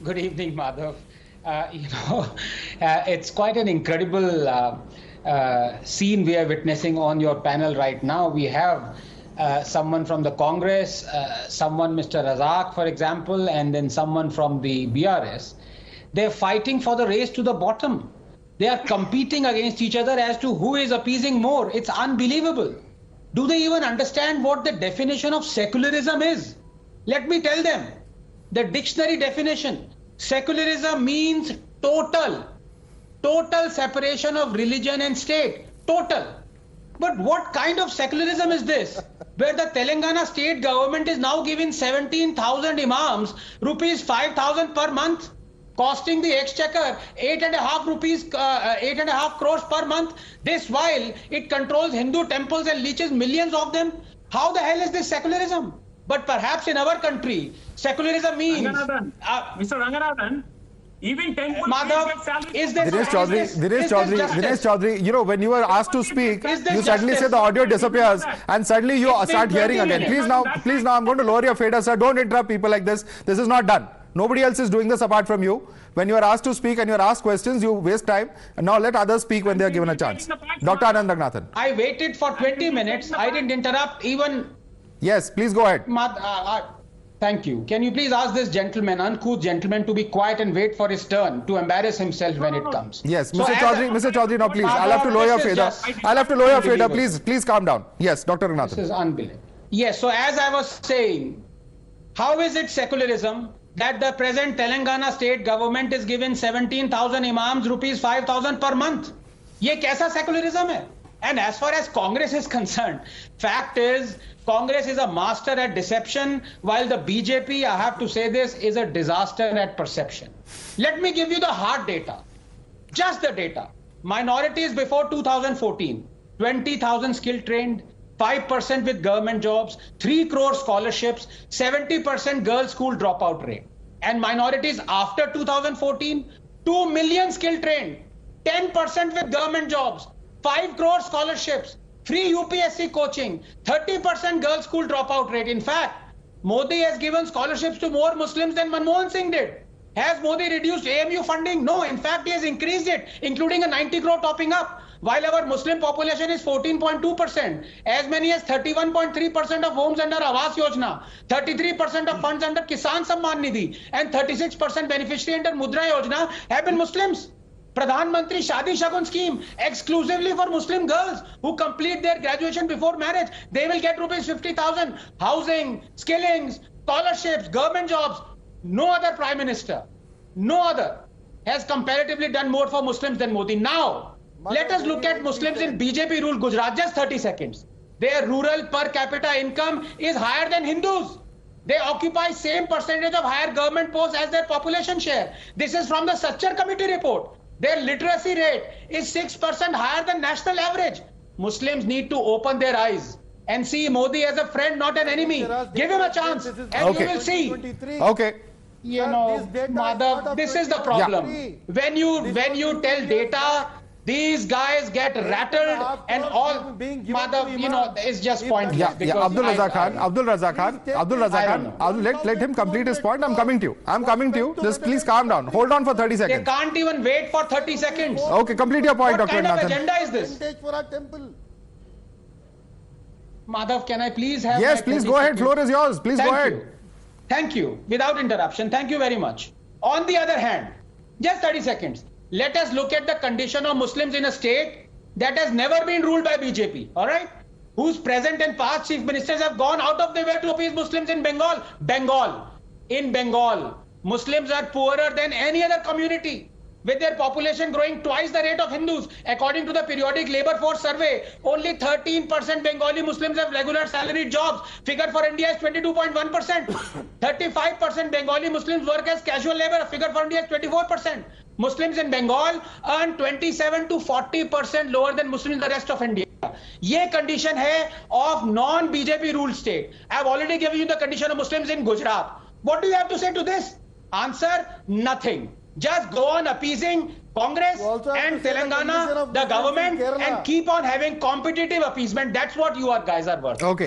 Good evening, Madhav. It's quite an incredible scene we are witnessing on your panel right now. We have someone from the Congress, someone, Mr. Razak, for example, and then someone from the BRS. They're fighting for the race to the bottom. They are competing against each other as to who is appeasing more. It's unbelievable. Do they even understand what the definition of secularism is? Let me tell them. The dictionary definition. Secularism means total separation of religion and state. Total. But what kind of secularism is this? Where the Telangana state government is now giving 17,000 imams rupees 5,000 per month, costing the exchequer 8.5 crores per month. This while it controls Hindu temples and leeches millions of them. How the hell is this secularism? But perhaps in our country, secularism means... Mr. Ranganathan, even 10 Madhav, is this... Dinesh Chaudhary, you know, when you were asked to speak, you suddenly say the audio disappears and suddenly you start hearing again. Please now, I'm going to lower your fader, sir. Don't interrupt people like this. This is not done. Nobody else is doing this apart from you. When you are asked to speak and you are asked questions, you waste time. And now let others speak when they are given a chance. Dr. Anand Ranganathan. I waited for 20 minutes. I didn't interrupt even... Yes, please go ahead. Thank you. Can you please ask this gentleman, uncouth gentleman, to be quiet and wait for his turn to embarrass himself when it comes? Yes, Mr. Chaudhary, now please. I'll have to lower your fader. I'll have to lower your fader. Please calm down. Yes, Dr. Ranganathan. This is unbelievable. Yes, so as I was saying, how is it secularism that the present Telangana state government is given 17,000 imams rupees 5,000 per month? Ye kaisa secularism hai? And as far as Congress is concerned, fact is, Congress is a master at deception, while the BJP, I have to say this, is a disaster at perception. Let me give you the hard data. Just the data. Minorities before 2014, 20,000 skill trained, 5% with government jobs, 3 crore scholarships, 70% girls school dropout rate. And minorities after 2014, 2 million skill trained, 10% with government jobs, 5 crore scholarships, free UPSC coaching, 30% girls school dropout rate. In fact, Modi has given scholarships to more Muslims than Manmohan Singh did. Has Modi reduced AMU funding? No, in fact, he has increased it, including a 90 crore topping up. While our Muslim population is 14.2%, as many as 31.3% of homes under Awas Yojana, 33% of funds under Kisan Samman Nidhi, and 36% beneficiary under Mudra Yojana have been Muslims. Pradhan Mantri Shadi Shagun scheme exclusively for Muslim girls who complete their graduation before marriage. They will get rupees 50,000. Housing, skillings, scholarships, government jobs. No other prime minister, no other has comparatively done more for Muslims than Modi. Now, let us look at Muslims in BJP ruled Gujarat. Just 30 seconds. Their rural per capita income is higher than Hindus. They occupy same percentage of higher government posts as their population share. This is from the Sachar Committee report. Their literacy rate is 6% higher than national average. Muslims need to open their eyes and see Modi as a friend, not an enemy. Give him a chance and you will see. Okay. You know, Madhav, this is the problem. Yeah. When you tell data, these guys get rattled and all, Madhav, you know, it's just pointless. Yeah. Abdul Razak Khan, let him complete his point. I'm coming to you. Just please calm down. Hold on for 30 seconds. They can't even wait for 30 seconds. Okay, complete your point, Dr. Ranganathan. What kind of agenda is this? Madhav, can I please have... Yes, please go ahead. Floor is yours. Please go ahead. Thank you. Without interruption. Thank you very much. On the other hand, just 30 seconds. Let us look at the condition of Muslims in a state that has never been ruled by BJP, all right? Whose present and past chief ministers have gone out of their way to appease Muslims in Bengal. In Bengal, Muslims are poorer than any other community, with their population growing twice the rate of Hindus. According to the periodic labor force survey, only 13% Bengali Muslims have regular salaried jobs. Figure for India is 22.1%. 35% Bengali Muslims work as casual labor. Figure for India is 24%. Muslims in Bengal earn 27 to 40% lower than Muslims in the rest of India. Ye condition hai of non-BJP ruled state. I have already given you the condition of Muslims in Gujarat. What do you have to say to this? Answer, nothing. Just go on appeasing Congress and Telangana, the government, and keep on having competitive appeasement. That's what you guys are worth. Okay.